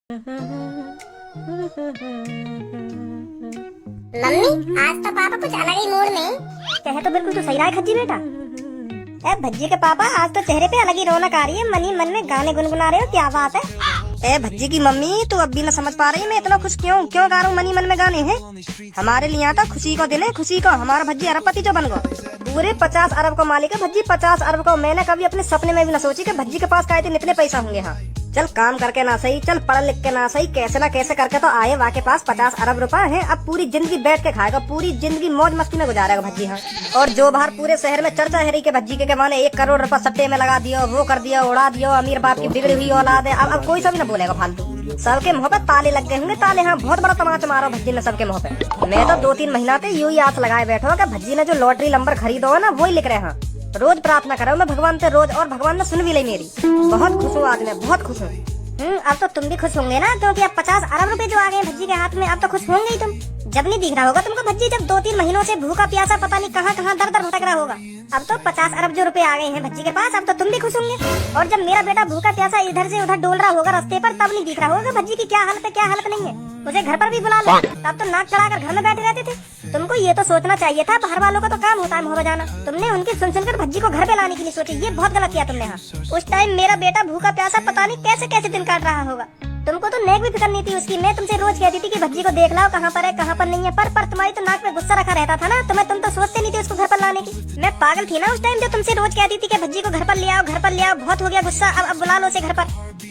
Mummy आज तो पापा कुछ अलग ही मूड में। कहे तो बिल्कुल तो सही रहा है खज्जी बेटा। ए भज्जी के पापा आज तो चेहरे पे अलग ही रौनक आ रही है, मन ही मन में गाने गुनगुना रहे हो, क्या बात है? ए भज्जी की मम्मी तू अब भी न समझ पा रही है मैं इतना खुश क्यों गा रहा हूँ, मन ही मन में गाने हैं। हमारे लिए आता खुशी को दिन है, खुशी को हमारा भज्जी अरबपति जो बन गो, पूरे 50 अरब का मालिक है भज्जी, 50 अरब का। मैंने कभी अपने सपने में भी न सोची कि भज्जी के पास का इतने पैसा होंगे। हाँ चल काम करके ना सही, चल पढ़ लिख के ना सही, कैसे ना कैसे करके तो आए वाह के पास 50 अरब रुपए हैं। अब पूरी जिंदगी बैठ के खाएगा, पूरी जिंदगी मौज मस्ती में गुजारेगा भज्जी। हाँ और जो बाहर पूरे शहर में चर्चा है रही के भज्जी के माने 1 करोड़ रुपए सट्टे में लगा दियो, वो कर दिया, उड़ा दियो, अमीर बाप की बिगड़ी हुई औलाद है। अब कोई सा भी ना बोलेगा फालतू, सबके मुँह पे ताले लग गए होंगे ताले। हाँ बहुत बड़ा तमाचा मारो भज्जी ने सबके मुँह पे। मैं तो 2-3 महीना से यूं ही आस लगाए बैठो कि भज्जी ने जो लॉटरी नंबर खरीदो है ना वही लिख रहे हैं। रोज प्रार्थना करो मैं भगवान से रोज, और भगवान ने सुन भी ली मेरी। बहुत खुश हूँ आज मैं, बहुत खुश हूँ। अब तो तुम भी खुश होंगे ना, क्योंकि अब 50 अरब रुपए जो आ गए भज्जी के हाथ में, अब तो खुश होंगे ही तुम। जब नहीं दिख रहा होगा तुमको भज्जी, जब 2-3 महीनों से भूखा प्यासा पता नहीं कहाँ कहाँ दर दर भटक रहा होगा। अब तो 50 अरब जो रुपए आ गए हैं भज्जी के पास, अब तो तुम भी खुश होंगे। और जब मेरा बेटा भूखा प्यासा इधर से उधर डोल रहा होगा रास्ते पर, तब नहीं दिख रहा होगा भज्जी की क्या हालत है क्या हालत नहीं है। उसे घर पर भी बुला लो, तब तो नाक चढ़ाकर घर में बैठे रहते थे। तुमको ये तो सोचना चाहिए था, बाहर वालों का तो काम होता है मुँह बजाना। तुमने उनकी सुन सुनकर भज्जी को घर पे लाने के लिए सोची, ये बहुत गलत किया तुमने। हाँ उस टाइम मेरा बेटा भूखा प्यासा पता नहीं कैसे कैसे दिन काट रहा होगा। तुमको तो नेक भी फिक्र नहीं थी उसकी। मैं तुमसे रोज कहती थी कि भज्जी को देख लाओ कहाँ पर है कहाँ पर नहीं है, पर तुम्हारी तो नाक पे गुस्सा रखा रहता था ना, तुम तो सोचते नहीं थे उसको घर पर लाने की। मैं पागल थी ना उस टाइम जो तुमसे रोज कहती थी कि भज्जी को घर पर ले आओ, घर पर ले आओ। बहुत हो गया गुस्सा, अब बुला लो उसे घर पर।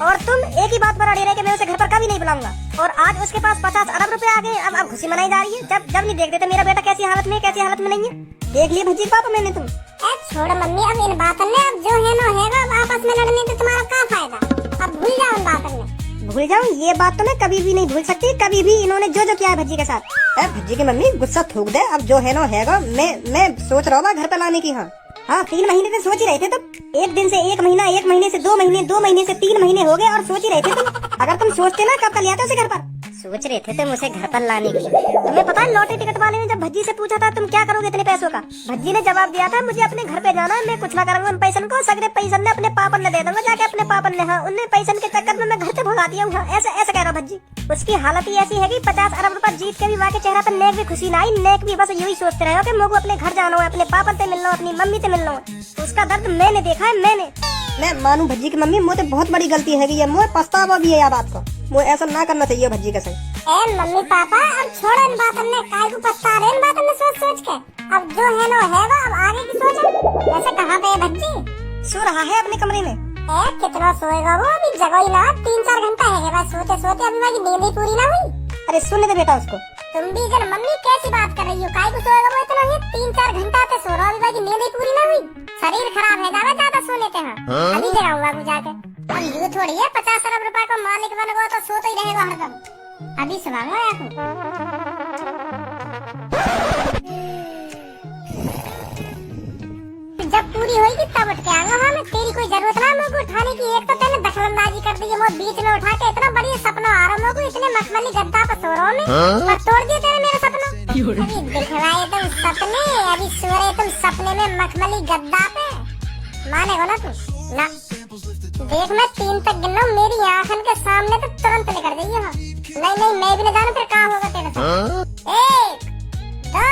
और तुम एक ही बात पर अड़े रहे कि मैं उसे घर पर कभी नहीं बुलाऊंगा। और आज उसके पास 50 अरब रुपए आ गए, अब खुशी मनाई जा रही है। जब नहीं देखते थे मेरा बेटा कैसी हालत में कैसी हालत में नहीं है। देख लिए भज्जी पापा मैंने तुम। छोड़ मम्मी अब इन बातों में, अब जो है ना हैगा, अब आपस में लड़ने से तुम्हारा क्या फायदा। अब भूल जाओ इन बातों में। भूल जाऊं ये बात तो मैं कभी भी नहीं भूल सकती, कभी भी। इन्होंने जो किया है भज्जी के साथ। भज्जी की मम्मी गुस्सा थूक दे, अब जो है ना हैगा। मैं सोच रहा हूँ घर पे लाने की। हाँ 3 महीने से सोच ही रहे थे तुम, 1 दिन से 1 महीना, 1 महीने से 2 महीने, 2 महीने से 3 महीने हो गए और सोच ही रहे थे तुम। अगर तुम सोचते ना कब का लिया था उसे घर पर। सोच रहे थे तुम उसे घर पर लाने के लिए। तुम्हें पता है लॉटरी टिकट वाले ने जब भज्जी से पूछा था तुम क्या करोगे इतने पैसों का, भज्जी ने जवाब दिया था मुझे अपने घर पे जाना है, मैं कुछ ना करूंगा उन पैसन को, सगरे पैसन ने अपने पापन ने दे दूंगा जाके अपने पापन ने। हाँ उन्हें पैसन के चक्कर में मैं घर से भगा दिया हूँ। ऐसा कह रहा भज्जी। उसकी हालत ही ऐसी है कि 50 अरब रुपए जीत के भी वहाँ के चेहरा पर नेक भी खुशी ना आई, नेक भी बस यही सोचते रहे हो कि मुझे अपने घर जाना है, अपने पापन से मिलना, अपनी मम्मी से मिलना है। उसका दर्द मैंने देखा है, मैंने। मैं मानू भज्जी की मम्मी, मुझे बहुत बड़ी गलती है ये, मुझे पछतावा भी है यह बात को। मुझे ऐसा ना करना चाहिए भज्जी के संग। मम्मी पापा अब छोड़ो इन बातों में, काय को पछता रहे इन बातों में सोच के। अब जो है ना हैगा, अब आगे की सोचो। वैसे कहाँ पे है भज्जी? सो रहा है अपने कमरे में। कितना सोएगा वो, अभी जगह ही ना 3-4 घंटा है बस सोते सोते, अभी मेरी नींद ही पूरी ना हुई। अरे सुनने दे बेटा उसको। तुम भी जन मम्मी कैसी बात कर रही हो, काय को सोएगा वो इतना ही, 3-4 घंटा से सो रहा, अभी मेरी नींद ही पूरी ना हुई। शरीर खराब है ज्यादा सो लेते हैं। अभी जगाऊंगा वो जाके। अब ये थोड़ी है 50 अरब रुपए को मालिक बन गया तो सोता ही रहेगा हरदम। अभी सुनाऊंगा आपको। जब पूरी होगी तब उठ के आऊंगा। हाँ मैं तेरी कोई जरूरत ना मुझको उठाने की, एक तो तूने दखलंदाजी कर दी है, वो बीच में उठा के इतना बड़ी सपना आ रहा मुझको, इतने मखमली गद्दा पे सो रहा हूँ मैं, और तोड़ दिया तेरे मेरा सपना। अभी दिखवाए तुम सपने, अभी सोए तुम सपने में मखमली गद्दा पे, मानेगा ना तू ना। देख मैं 3 तक गिन रहा हूँ, मेरी आंखन के सामने तो तुरंत निकल जाइए। हाँ नहीं मैं भी न जाना, फिर कहाँ होगा तेरे साथ। 1 2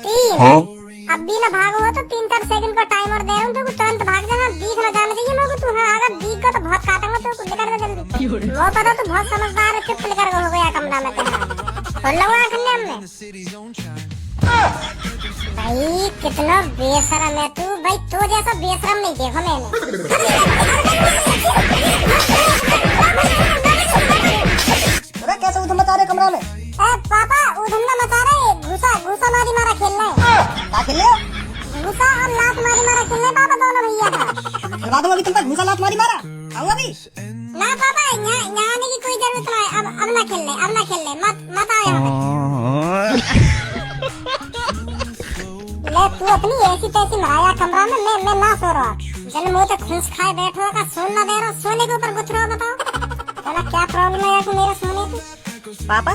3 अब भी ना भागो तो 3-4 सेकंड का टाइमर दे रहा हूँ, तो तुरंत भाग जाना, दिख ना जाना चाहिए मेरे को। तू हाँ अगर दिख गया तो बहुत काटूंगा, तो निकल जा जल्दी। वो पता तू बहुत समझदार है, चुप लेकर हो गया कमरा में तेरा। खोल लो आँख हमने। भाई कितना बेशरम है तू, भाई तू जैसा बेशरम नहीं देखा मैंने। कैसे उधम मचा रहे कमरा में? पापा उधम ना मचा रहे, घुसा मारी मारा खेल रहे। क्या खेल रहे हो? घुसा और लात मारी मारा खेल रहे पापा, दोनों भैया का। करवा दूंगा अभी तुम पर घुसा लात मारी मारा। आओ अभी। ना पापा यहाँ आने की कोई जरूरत नहीं है, अब ना खेल ले, मत आओ यहाँ पे। ले तू अपनी ऐसी तैसी मराया कमरा में, मैं ना सो रहा। जल मुँह तो खुश खाए बैठो का, सोन ना दे रहा, सोने के ऊपर गुथ रहा। बताओ क्या प्रॉब्लम है यार मेरे सोने की? पापा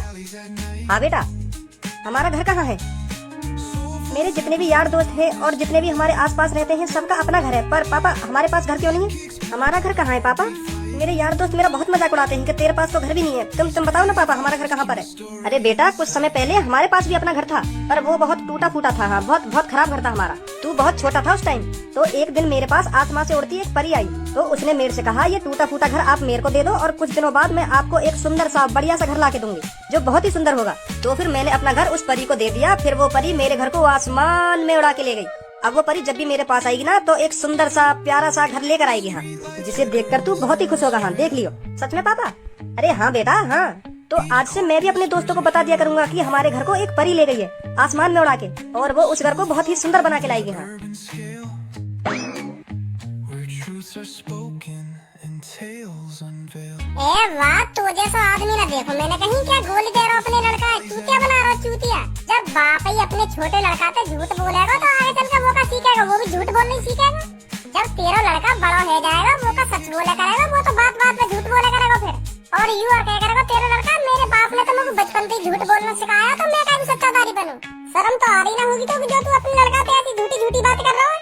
हाँ बेटा, हमारा घर कहाँ है? मेरे जितने भी यार दोस्त हैं और जितने भी हमारे आसपास रहते हैं सबका अपना घर है, पर पापा हमारे पास घर क्यों नहीं है? हमारा घर कहाँ है पापा? मेरे यार दोस्त मेरा बहुत मजाक उड़ाते हैं कि तेरे पास तो घर भी नहीं है। तुम बताओ ना पापा, हमारा घर कहाँ पर है? अरे बेटा, कुछ समय पहले हमारे पास भी अपना घर था, पर वो बहुत टूटा फूटा था। हाँ, बहुत बहुत खराब घर था हमारा। तू बहुत छोटा था उस टाइम। तो एक दिन मेरे पास आसमां से उड़ती एक परी आई। तो उसने मेरे से कहा, ये टूटा फूटा घर आप मेरे को दे दो और कुछ दिनों बाद मैं आपको एक सुंदर सा बढ़िया सा घर ला के दूंगी, जो बहुत ही सुंदर होगा। तो फिर मैंने अपना घर उस परी को दे दिया। फिर वो परी मेरे घर को आसमान में उड़ा के ले गई। अब वो परी जब भी मेरे पास आएगी ना, तो एक सुंदर सा प्यारा सा घर लेकर आएगी। हाँ, जिसे देखकर तू बहुत ही खुश होगा। हाँ, देख लियो। सच में पापा? अरे हाँ बेटा, हाँ। तो आज से मैं भी अपने दोस्तों को बता दिया करूंगा कि हमारे घर को एक परी ले गई है आसमान में उड़ा के, और वो उस घर को बहुत ही सुंदर बना के लाएगी। हाँ, ए वाह, तू जैसा आदमी ना देखो मैंने कहीं। क्या गोली दे रहा हूँ अपने लड़का है, चूतिया बना रहा चूतिया। जब बाप ही अपने छोटे लड़का से झूठ बोलेगा तो आगे चल के वो का सीखेगा, वो भी झूठ बोलने सीखेगा। जब तेरा लड़का बड़ा हो जाएगा वो का सच बोला करेगा, वो तो बात बात में झूठ बोला करेगा फिर। और यू और क्या करेगा तेरा लड़का, मेरे बाप ने तो मुझे बचपन से झूठ बोलना सिखाया, तो मैं कभी सच्चादारी बनूं। शर्म तो आ रही ना होगी तो जो तू अपने लड़का पे ऐसी झूठी झूठी बात कर रहा है।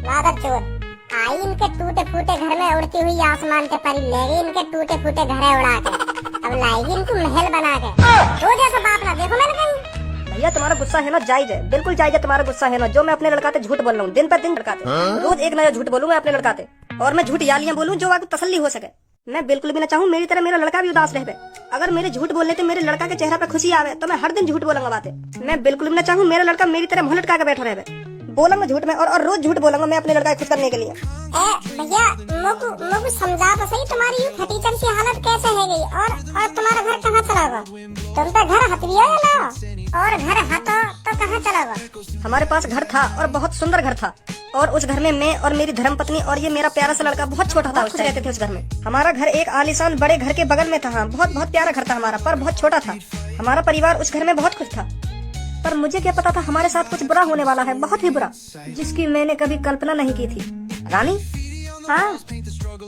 वादर चोर आई इनके टूटे फूटे घर में उड़ती हुई आसमान के परी ले गई इनके टूटे फूटे घर उड़ा के। अब लाएगी इनको महल बना के। तो जैसा बाप ना देखो मैंने कहीं। भैया तुम्हारा गुस्सा है ना जायज है, बिल्कुल जायज है तुम्हारा गुस्सा है ना। जो मैं अपने लड़का से झूठ बोल रहा हूँ, दिन पर दिन लड़काते, रोज एक नया झूठ बोलूँ मैं अपने लड़का से, और मैं झूठ यालियां बोलूँ जो आपको तसल्ली हो सके। मैं बिल्कुल भी ना चाहूँ मेरी तरह मेरा लड़का भी उदास रहे। अगर मेरे झूठ बोलने से मेरे लड़का के चेहरा पे खुशी आवे तो मैं हर दिन झूठ बोलूंगा बातें। मैं बिल्कुल भी ना चाहूँ मेरा लड़का मेरी तरह मुंह लटका के बैठा रहे। बोलूंगा झूठ में, और रोज झूठ बोलूंगा मैं अपने लड़का को खुश करने के लिए। भैया मोकू समझा तो सही, तुम्हारी यूं फटीचर सी हालत कैसे है गई? और तुम्हारा घर कहाँ चला गया? तुम तो घर हथिया है ना, और घर हतो तो कहाँ चला गया? हमारे पास घर था और बहुत सुंदर घर था, और उस घर में मैं और मेरी धर्मपत्नी और ये मेरा प्यारा सा लड़का बहुत छोटा था, खुश रहते थे उस घर में। हमारा घर एक आलीशान बड़े घर के बगल में था। हाँ, बहुत बहुत प्यारा घर था हमारा, पर बहुत छोटा था। हमारा परिवार उस घर में बहुत खुश था, पर मुझे क्या पता था हमारे साथ कुछ बुरा होने वाला है, बहुत ही बुरा, जिसकी मैंने कभी कल्पना नहीं की थी। रानी, हाँ,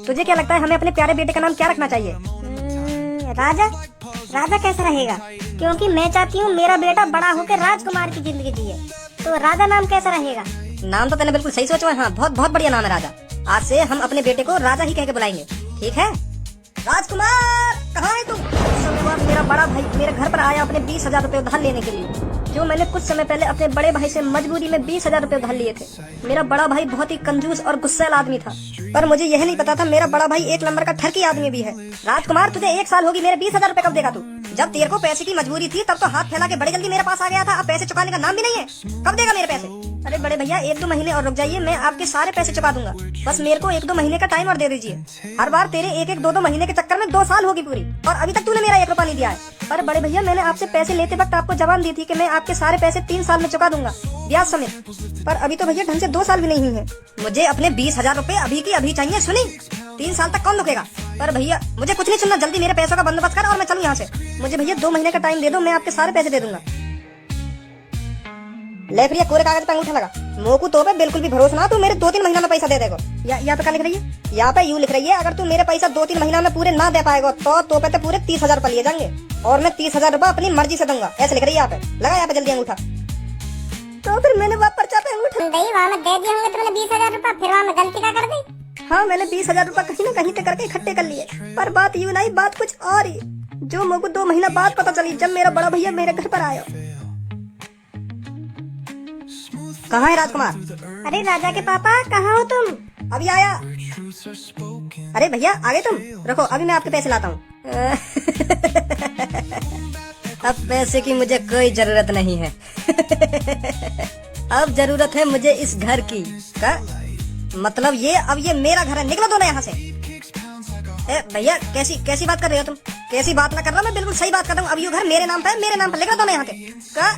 तुझे क्या लगता है हमें अपने प्यारे बेटे का नाम क्या रखना चाहिए? राजा। राजा कैसा रहेगा? क्योंकि मैं चाहती हूँ मेरा बेटा बड़ा होकर राजकुमार की जिंदगी जिए, तो राजा नाम कैसा रहेगा? नाम तो तूने बिल्कुल सही सोचा है। हाँ, बहुत बहुत बढ़िया नाम है राजा। आज से हम अपने बेटे को राजा ही कह के बुलाएंगे, ठीक है? राजकुमार, कहाँ है तुम? उस समय बाद मेरा बड़ा भाई मेरे घर पर आया अपने 20,000 रुपए उधार लेने के लिए, जो मैंने कुछ समय पहले अपने बड़े भाई से मजबूरी में 20,000 रुपए उधार लिए थे। मेरा बड़ा भाई बहुत ही कंजूस और गुस्सैल आदमी था, पर मुझे यह नहीं पता था मेरा बड़ा भाई एक नंबर का ठरकी आदमी भी है। राजकुमार, तुझे 1 साल होगी, मेरे 20,000 रुपए कब देगा तू? जब तेरे को पैसे की मजबूरी थी तब तो हाथ फैला के बड़े जल्दी मेरे पास आ गया था, अब पैसे चुकाने का नाम भी नहीं है। कब देगा मेरे पैसे? अरे बड़े भैया, 1-2 महीने और रुक जाइए, मैं आपके सारे पैसे चुका दूंगा। बस मेरे को 1-2 महीने का टाइम और दे दीजिए। हर बार तेरे 1-2 महीने के चक्कर में 2 साल होगी पूरी, और अभी तक तूने मेरा 1 रुपया नहीं दिया है। पर बड़े भैया, मैंने आपसे पैसे लेते वक्त आपको जबान दी थी कि मैं आपके सारे पैसे 3 साल में चुका दूंगा, ब्याज समेत। पर अभी तो भैया ढंग से 2 साल भी नहीं हुए हैं। मुझे अपने 20,000 रुपए अभी की अभी चाहिए, सुनी? 3 साल तक कौन रुकेगा? पर भैया मुझे कुछ नहीं सुनना, जल्दी मेरे पैसों का बंदोबस्त कर और मैं चलूं यहाँ से। मुझे भैया 2 महीने का टाइम दे दो, मैं आपके सारे पैसे दे दूंगा। ले फिर ये कोरे कागज पे अंगूठा लगा। मोकू तो पे बिल्कुल भी भरोसा ना, तू मेरे 2-3 महीना में पैसा दे देगा। यहाँ पे क्या लिख रही है? यहाँ पे यूँ लिख रही है, अगर तू मेरे पैसा 2-3 महीना में पूरे ना दे पाएगा तो पे पूरे 30,000 रुपए लिए जाएंगे, और मैं 30,000 रुपए अपनी मर्जी से दूंगा, ऐसे लिख रही है यहाँ पे। लगा यहाँ पे जल्दी अंगूठा। तो फिर मैंने वहाँ पर्चा पे अंगूठा वहाँ में दे दिए होंगे तुमने 20,000 रुपए, फिर वहाँ में गलती क्या कर दी? हाँ, मैंने 20,000 रुपए कहीं न कहीं से करके इकट्ठे कर लिए, पर बात यूँ नहीं, बात कुछ और ही, जो मुझको 2 महीना बाद पता चली जब मेरा बड़ा भैया मेरे घर पर आया। कहाँ है राजकुमार? अरे राजा के पापा, कहाँ हो तुम? अभी आया। अरे भैया आ गए तुम? रखो, अभी मैं आपके पैसे लाता हूँ। अब पैसे की मुझे कोई जरूरत नहीं है। अब जरूरत है मुझे इस घर की। का मतलब ये, अब ये मेरा घर है, निकलो दोनों यहाँ से। भैया कैसी बात कर रहे हो तुम? कैसी बात ना कर रहा, मैं बिल्कुल सही बात कर रहा हूँ। अब ये घर मेरे नाम पे है, मेरे नाम पे लिख दोनों यहाँ से। का?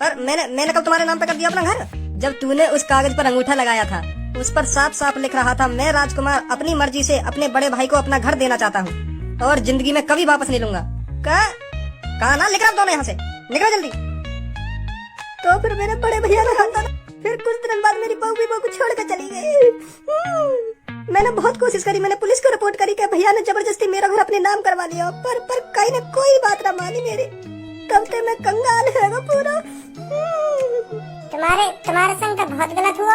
पर मैंने कब तुम्हारे नाम पे कर दिया अपना घर? जब तूने उस कागज पर अंगूठा लगाया था, उस पर साफ साफ लिख रहा था, मैं राजकुमार अपनी मर्जी से अपने बड़े भाई को अपना घर देना चाहता हूँ और जिंदगी में कभी वापस नहीं लूंगा। कहा ना, लिख रहा दोनों यहाँ से, निकलो जल्दी। तो फिर मेरे बड़े भैया ने कहा, फिर कुछ दिन बाद मेरी बहू भी बहू को छोड़ कर चली गई। मैंने बहुत कोशिश करी, मैंने पुलिस को रिपोर्ट करी कि भैया ने जबरदस्ती मेरा घर अपने नाम करवा लिया, पर कहीं न कोई बात ना मानी मेरी। कब से मैं कंगाल है पूरा। तुम्हारे संग तो बहुत गलत हुआ,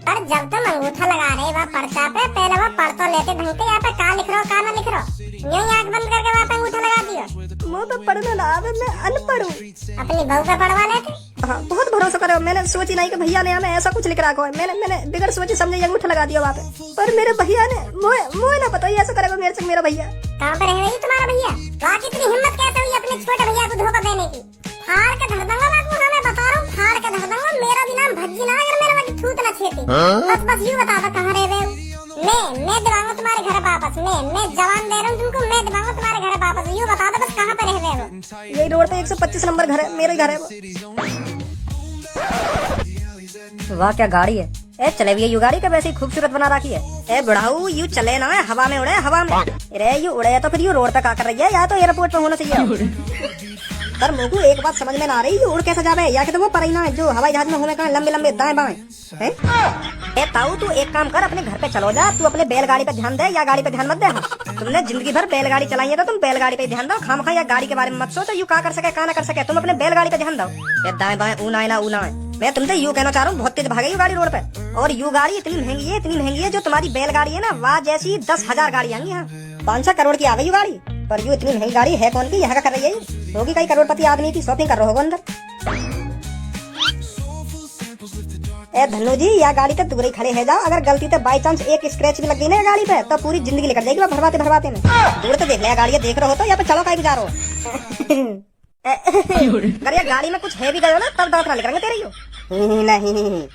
पर जब तुम अंगूठा लगा रहे वहाँ पर्चा पे, पहले वहाँ पढ़ तो लेते ढंग से, यहाँ पे कहाँ लिख रहे हो कहाँ ना लिख रहो। यूं ही आंख बंद करके वहाँ पे अंगूठा लगा दियो। मुँह पे पढ़ना ना आवे, मैं अनपढ़ हूँ। अपनी बहू का पढ़वा लेते। हाँ, बहुत भरोसा करो। मैंने सोची नहीं कि भैया ने हमें ऐसा कुछ लिख रखा है। मैंने बिगड़ सोचे समझे अंगूठा लगा दिया वहाँ पे। पर मेरे भैया ने मुझे ना पता ऐसा करेगा मेरे से मेरा भैया। कहाँ पे रह तुम्हारा भैया? वहाँ कितनी हिम्मत कैसे हुई अपने छोटे भैया को धोखा देने की? फाड़ के धर दूंगा बाबू, मैं बता रहा हूँ, फाड़ के धर दूंगा। मेरा भी नाम भज्जी ना, अगर मेरे वहाँ थूत ना छेती। बस यूँ बता दो कहाँ रह गए हो? मैं दिलाऊंगा तुम्हारे घर वापस। मैं जवान दे रहा हूँ तुमको, मैं दिलाऊंगा तुम्हारे घर वापस। यूँ बता दो बस कहाँ पे रह गए हो? यही रोड पे 125 नंबर घर है, मेरा ही घर है वो। वाह क्या गाड़ी है। ए चले भी यू गाड़ी का वैसे ही खूबसूरत बना रखी है। ए बुढ़ाऊ यू चले ना, हवा में उड़े, हवा में। अरे यू उड़े तो फिर यू रोड पे क्या कर रही है? या तो एयरपोर्ट पे होना चाहिए। पर मुझको एक बात समझ में ना आ रही, उड़ कैसे जावे? या कि तो वो पर ही ना जो हवाई जहाज में होने का लंबे लंबे दाएं बाएं हैं। ए ताऊ तू एक काम कर, अपने घर पे चलो जा। तू अपने बैलगाड़ी पे ध्यान दे या गाड़ी पे ध्यान मत दे। हाँ। तुमने जिंदगी भर बैलगाड़ी चलाई है तो तुम बैलगाड़ी पे ध्यान दो। खामखा या गाड़ी के बारे में मत सोचो। यू का कर सके का ना कर सके, तुम अपने बैलगाड़ी पे ध्यान दो। ये दाएं बाएं ऊना ना ऊना है। मैं तुमसे यू कहना चाह रहा हूँ, बहुत तेज भागेगी गाड़ी रोड पे। और यू गाड़ी इतनी महंगी है जो तुम्हारी बैलगाड़ी है ना, वहाँ जैसी 10,000 गाड़ी आएंगी। हाँ 500 करोड़ की आ गई यू गाड़ी। पर यू इतनी महंगी गाड़ी है कौन की? यहाँ का कर रही है होगी कई करोड़पति आदमी की, शॉपिंग कर रहे होगा अंदर। ए धन्नू जी या गाड़ी तक दूर ही खड़े है जाओ। अगर गलती से बाई चांस एक स्क्रैच भी लग गई ना गाड़ी पे तो पूरी जिंदगी निकल जाएगी भरवाते में। दूर तो देख लिया गाड़ी देख रहे हो तो, या पे चलो कहीं गुजार हो। अगर ये गाड़ी में कुछ है भी गयो ना तब दांत ना निकलेंगे तेरे। नहीं